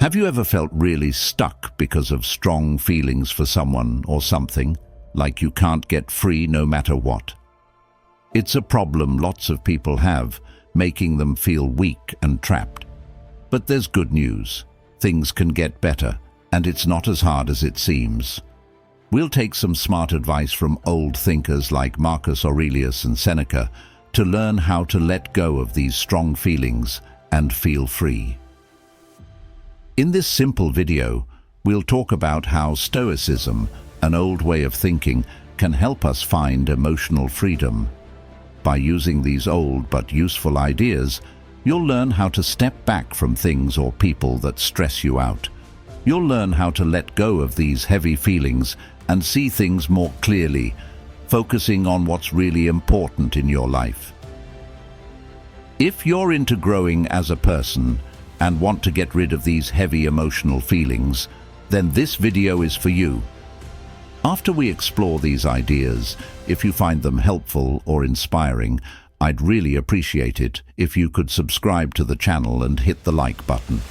Have you ever felt really stuck because of strong feelings for someone or something, like you can't get free no matter what? It's a problem lots of people have, making them feel weak and trapped. But there's good news. Things can get better, and it's not as hard as it seems. We'll take some smart advice from old thinkers like Marcus Aurelius and Seneca to learn how to let go of these strong feelings and feel free. In this simple video, we'll talk about how Stoicism, an old way of thinking, can help us find emotional freedom. By using these old but useful ideas, you'll learn how to step back from things or people that stress you out. You'll learn how to let go of these heavy feelings and see things more clearly, focusing on what's really important in your life. If you're into growing as a person and want to get rid of these heavy emotional feelings, then this video is for you. After we explore these ideas, if you find them helpful or inspiring, I'd really appreciate it if you could subscribe to the channel and hit the like button.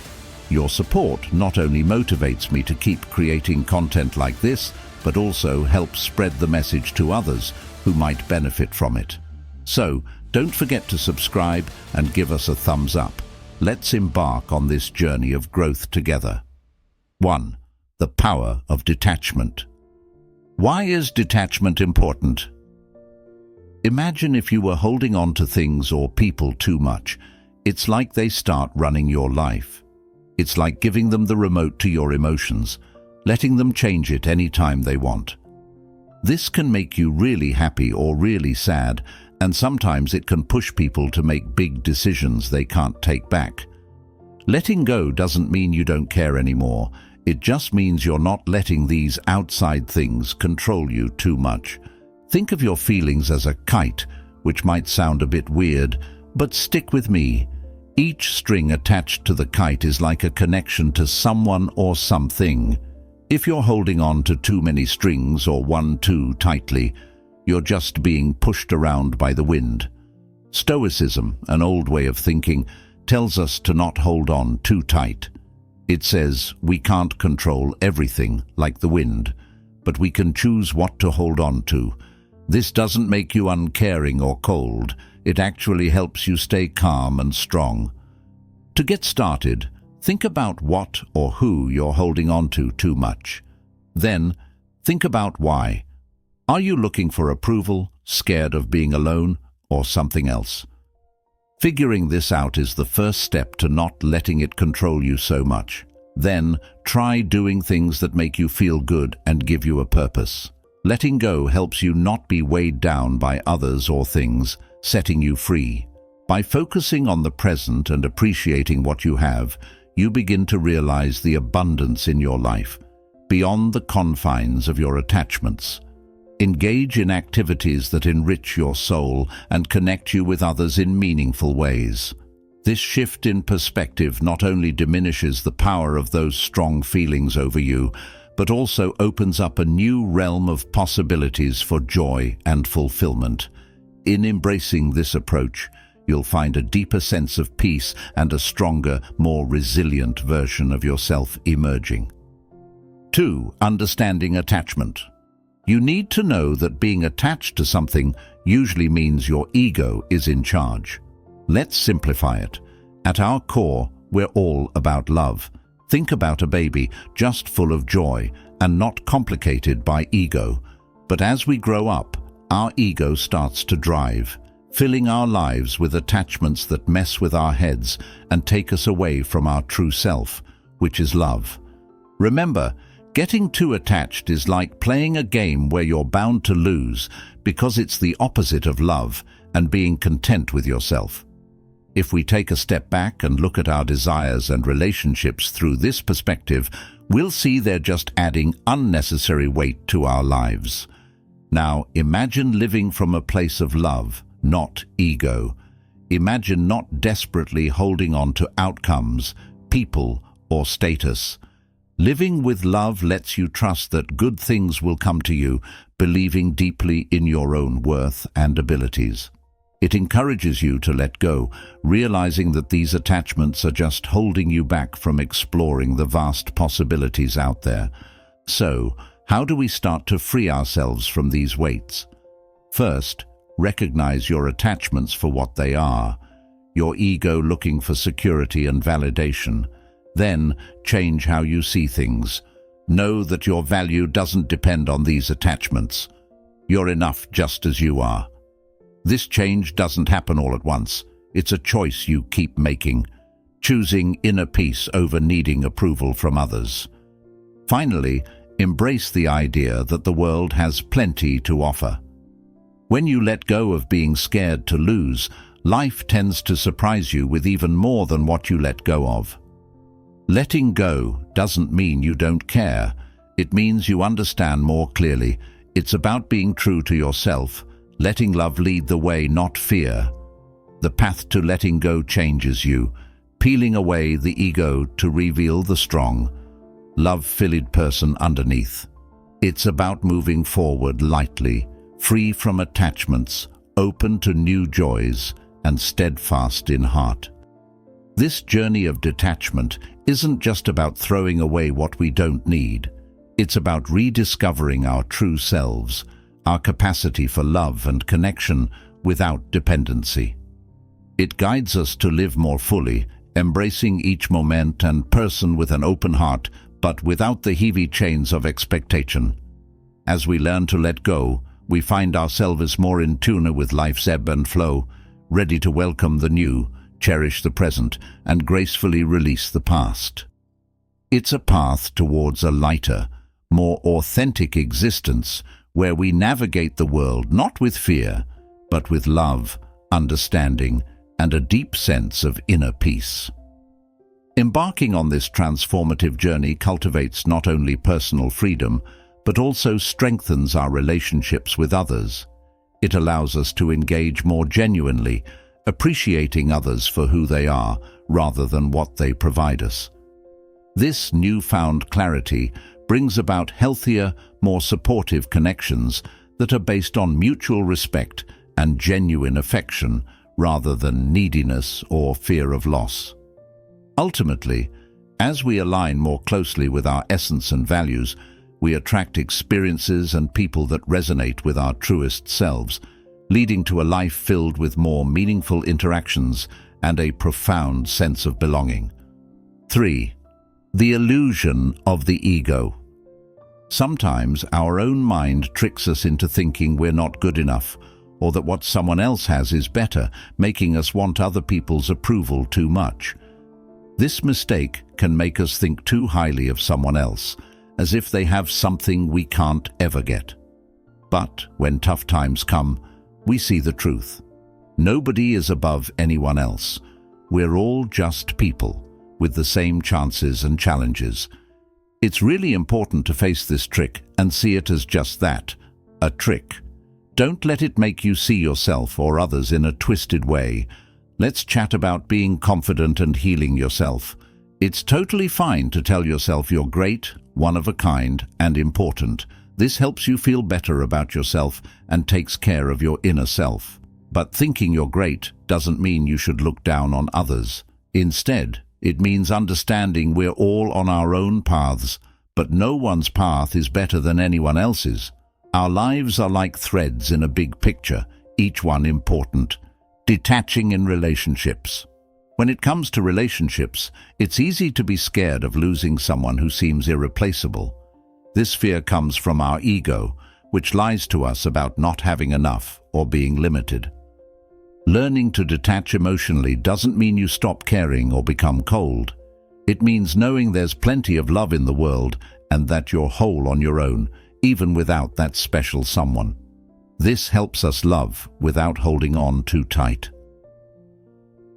Your support not only motivates me to keep creating content like this, but also helps spread the message to others who might benefit from it. So, don't forget to subscribe and give us a thumbs up. Let's embark on this journey of growth together. 1. The power of detachment. Why is detachment important? Imagine if you were holding on to things or people too much. It's like they start running your life. It's like giving them the remote to your emotions, letting them change it any time they want. This can make you really happy or really sad, and sometimes it can push people to make big decisions they can't take back. Letting go doesn't mean you don't care anymore. It just means you're not letting these outside things control you too much. Think of your feelings as a kite, which might sound a bit weird, but stick with me. Each string attached to the kite is like a connection to someone or something. If you're holding on to too many strings or one too tightly, you're just being pushed around by the wind. Stoicism, an old way of thinking, tells us to not hold on too tight. It says we can't control everything like the wind, but we can choose what to hold on to. This doesn't make you uncaring or cold. It actually helps you stay calm and strong. To get started, think about what or who you're holding on to too much. Then, think about why. Are you looking for approval, scared of being alone, or something else? Figuring this out is the first step to not letting it control you so much. Then, try doing things that make you feel good and give you a purpose. Letting go helps you not be weighed down by others or things, setting you free. By focusing on the present and appreciating what you have, you begin to realize the abundance in your life, beyond the confines of your attachments. Engage in activities that enrich your soul and connect you with others in meaningful ways. This shift in perspective not only diminishes the power of those strong feelings over you, but also opens up a new realm of possibilities for joy and fulfillment. In embracing this approach, you'll find a deeper sense of peace and a stronger, more resilient version of yourself emerging. 2. Understanding attachment. You need to know that being attached to something usually means your ego is in charge. Let's simplify it. At our core, we're all about love. Think about a baby, just full of joy and not complicated by ego. But as we grow up, our ego starts to drive, filling our lives with attachments that mess with our heads and take us away from our true self, which is love. Remember, getting too attached is like playing a game where you're bound to lose because it's the opposite of love and being content with yourself. If we take a step back and look at our desires and relationships through this perspective, we'll see they're just adding unnecessary weight to our lives. Now, imagine living from a place of love, not ego. Imagine not desperately holding on to outcomes, people, or status. Living with love lets you trust that good things will come to you, believing deeply in your own worth and abilities. It encourages you to let go, realizing that these attachments are just holding you back from exploring the vast possibilities out there. So, how do we start to free ourselves from these weights? First, recognize your attachments for what they are, your ego looking for security and validation. Then, change how you see things. Know that your value doesn't depend on these attachments. You're enough just as you are. This change doesn't happen all at once. It's a choice you keep making, choosing inner peace over needing approval from others. Finally, embrace the idea that the world has plenty to offer. When you let go of being scared to lose, life tends to surprise you with even more than what you let go of. Letting go doesn't mean you don't care. It means you understand more clearly. It's about being true to yourself, letting love lead the way, not fear. The path to letting go changes you, peeling away the ego to reveal the strong, love-filled person underneath. It's about moving forward lightly, free from attachments, open to new joys, and steadfast in heart. This journey of detachment isn't just about throwing away what we don't need. It's about rediscovering our true selves, our capacity for love and connection without dependency. It guides us to live more fully, embracing each moment and person with an open heart, but without the heavy chains of expectation. As we learn to let go, we find ourselves more in tune with life's ebb and flow, ready to welcome the new, cherish the present, and gracefully release the past. It's a path towards a lighter, more authentic existence where we navigate the world not with fear, but with love, understanding, and a deep sense of inner peace. Embarking on this transformative journey cultivates not only personal freedom, but also strengthens our relationships with others. It allows us to engage more genuinely, appreciating others for who they are rather than what they provide us. This newfound clarity brings about healthier, more supportive connections that are based on mutual respect and genuine affection rather than neediness or fear of loss. Ultimately, as we align more closely with our essence and values, we attract experiences and people that resonate with our truest selves, leading to a life filled with more meaningful interactions and a profound sense of belonging. 3. The illusion of the ego. Sometimes our own mind tricks us into thinking we're not good enough, or that what someone else has is better, making us want other people's approval too much. This mistake can make us think too highly of someone else, as if they have something we can't ever get. But when tough times come, we see the truth. Nobody is above anyone else. We're all just people, with the same chances and challenges. It's really important to face this trick and see it as just that, a trick. Don't let it make you see yourself or others in a twisted way. Let's chat about being confident and healing yourself. It's totally fine to tell yourself you're great, one of a kind, and important. This helps you feel better about yourself and takes care of your inner self. But thinking you're great doesn't mean you should look down on others. Instead, it means understanding we're all on our own paths, but no one's path is better than anyone else's. Our lives are like threads in a big picture, each one important. Detaching in relationships. When it comes to relationships, it's easy to be scared of losing someone who seems irreplaceable. This fear comes from our ego, which lies to us about not having enough or being limited. Learning to detach emotionally doesn't mean you stop caring or become cold. It means knowing there's plenty of love in the world and that you're whole on your own, even without that special someone. This helps us love without holding on too tight.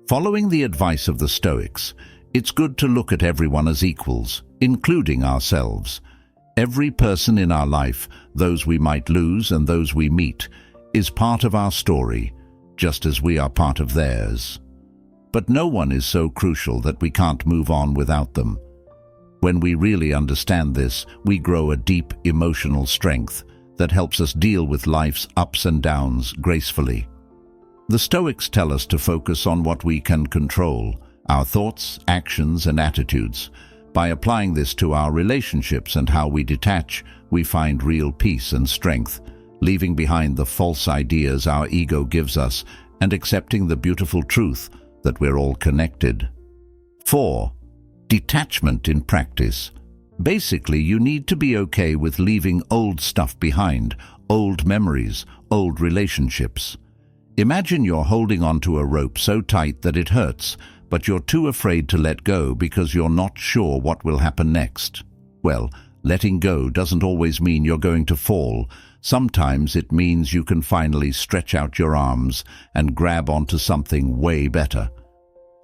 Following the advice of the Stoics, it's good to look at everyone as equals, including ourselves. Every person in our life, those we might lose and those we meet, is part of our story, just as we are part of theirs. But no one is so crucial that we can't move on without them. When we really understand this, we grow a deep emotional strength that helps us deal with life's ups and downs gracefully. The Stoics tell us to focus on what we can control, our thoughts, actions, and attitudes. By applying this to our relationships and how we detach, we find real peace and strength, leaving behind the false ideas our ego gives us and accepting the beautiful truth that we're all connected. 4. Detachment in practice. Basically, you need to be okay with leaving old stuff behind, old memories, old relationships. Imagine you're holding onto a rope so tight that it hurts, but you're too afraid to let go because you're not sure what will happen next. Well, letting go doesn't always mean you're going to fall. Sometimes it means you can finally stretch out your arms and grab onto something way better.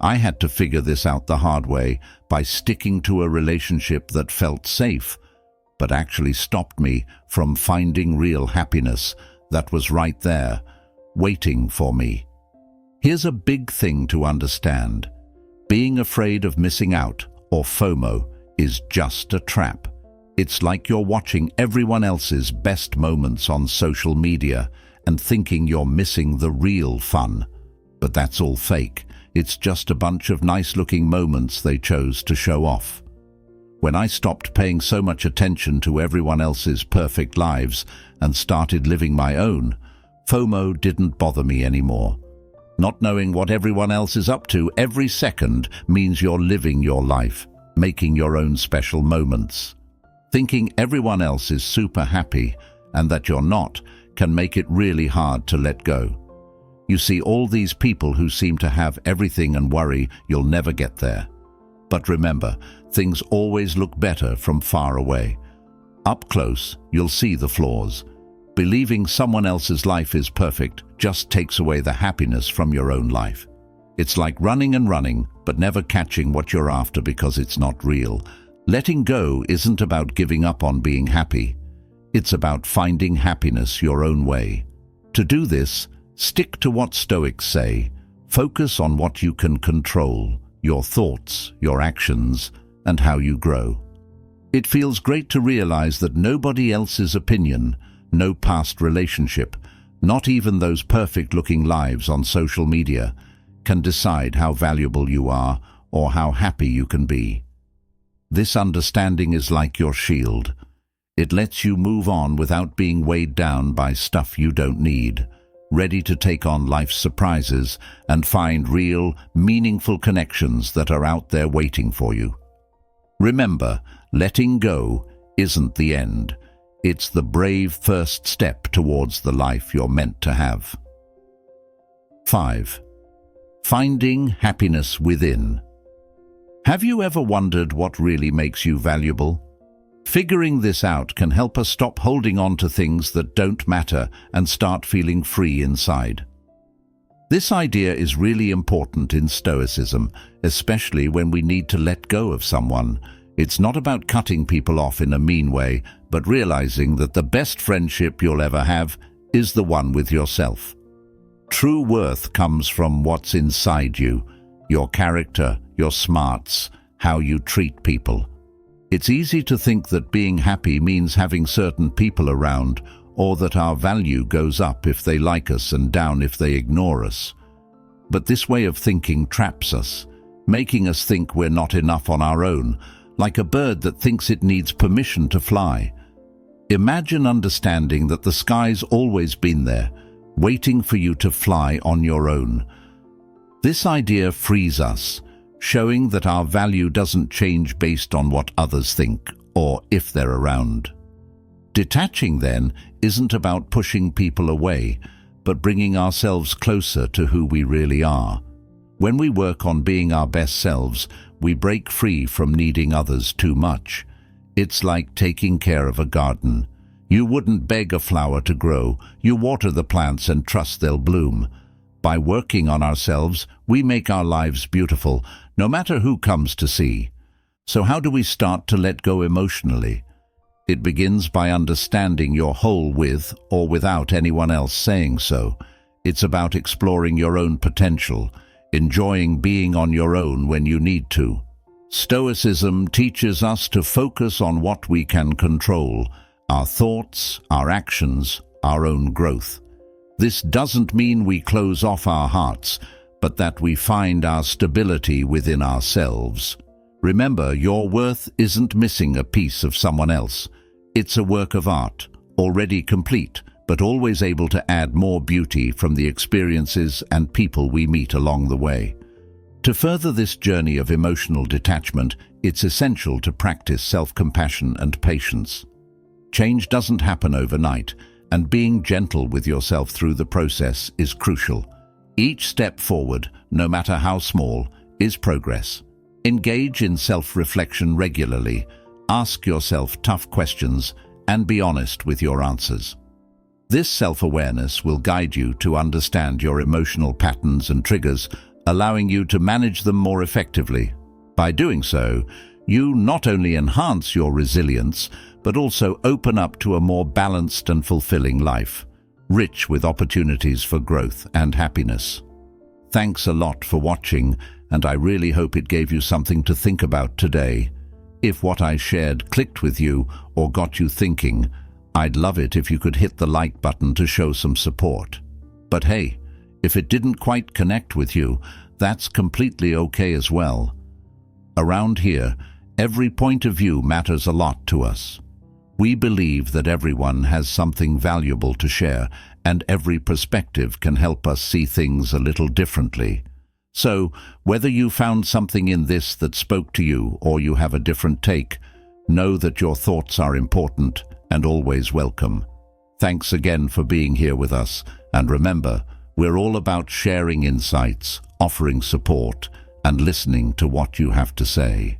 I had to figure this out the hard way by sticking to a relationship that felt safe, but actually stopped me from finding real happiness that was right there, waiting for me. Here's a big thing to understand. Being afraid of missing out, or FOMO, is just a trap. It's like you're watching everyone else's best moments on social media and thinking you're missing the real fun. But that's all fake. It's just a bunch of nice-looking moments they chose to show off. When I stopped paying so much attention to everyone else's perfect lives and started living my own, FOMO didn't bother me anymore. Not knowing what everyone else is up to every second means you're living your life, making your own special moments. Thinking everyone else is super happy and that you're not can make it really hard to let go. You see all these people who seem to have everything and worry you'll never get there. But remember, things always look better from far away. Up close, you'll see the flaws. Believing someone else's life is perfect just takes away the happiness from your own life. It's like running and running, but never catching what you're after because it's not real. Letting go isn't about giving up on being happy. It's about finding happiness your own way. To do this, stick to what Stoics say. Focus on what you can control, your thoughts, your actions, and how you grow. It feels great to realize that nobody else's opinion, no past relationship, not even those perfect-looking lives on social media, can decide how valuable you are or how happy you can be. This understanding is like your shield. It lets you move on without being weighed down by stuff you don't need, ready to take on life's surprises and find real, meaningful connections that are out there waiting for you. Remember, letting go isn't the end. It's the brave first step towards the life you're meant to have. 5. Finding happiness within. Have you ever wondered what really makes you valuable? Figuring this out can help us stop holding on to things that don't matter and start feeling free inside. This idea is really important in Stoicism, especially when we need to let go of someone. It's not about cutting people off in a mean way, but realizing that the best friendship you'll ever have is the one with yourself. True worth comes from what's inside you, your character, your smarts, how you treat people. It's easy to think that being happy means having certain people around, or that our value goes up if they like us and down if they ignore us. But this way of thinking traps us, making us think we're not enough on our own, like a bird that thinks it needs permission to fly. Imagine understanding that the sky's always been there, waiting for you to fly on your own. This idea frees us, showing that our value doesn't change based on what others think or if they're around. Detaching, then, isn't about pushing people away, but bringing ourselves closer to who we really are. When we work on being our best selves, we break free from needing others too much. It's like taking care of a garden. You wouldn't beg a flower to grow. You water the plants and trust they'll bloom. By working on ourselves, we make our lives beautiful, no matter who comes to see. So how do we start to let go emotionally? It begins by understanding you're whole with or without anyone else saying so. It's about exploring your own potential, enjoying being on your own when you need to. Stoicism teaches us to focus on what we can control, our thoughts, our actions, our own growth. This doesn't mean we close off our hearts, but that we find our stability within ourselves. Remember, your worth isn't missing a piece of someone else. It's a work of art, already complete, but always able to add more beauty from the experiences and people we meet along the way. To further this journey of emotional detachment, it's essential to practice self-compassion and patience. Change doesn't happen overnight, and being gentle with yourself through the process is crucial. Each step forward, no matter how small, is progress. Engage in self-reflection regularly, ask yourself tough questions, and be honest with your answers. This self-awareness will guide you to understand your emotional patterns and triggers, allowing you to manage them more effectively. By doing so, you not only enhance your resilience, but also open up to a more balanced and fulfilling life, rich with opportunities for growth and happiness. Thanks a lot for watching, and I really hope it gave you something to think about today. If what I shared clicked with you or got you thinking, I'd love it if you could hit the like button to show some support. But hey, if it didn't quite connect with you, that's completely okay as well. Around here, every point of view matters a lot to us. We believe that everyone has something valuable to share, and every perspective can help us see things a little differently. So, whether you found something in this that spoke to you or you have a different take, know that your thoughts are important and always welcome. Thanks again for being here with us, and remember, we're all about sharing insights, offering support, and listening to what you have to say.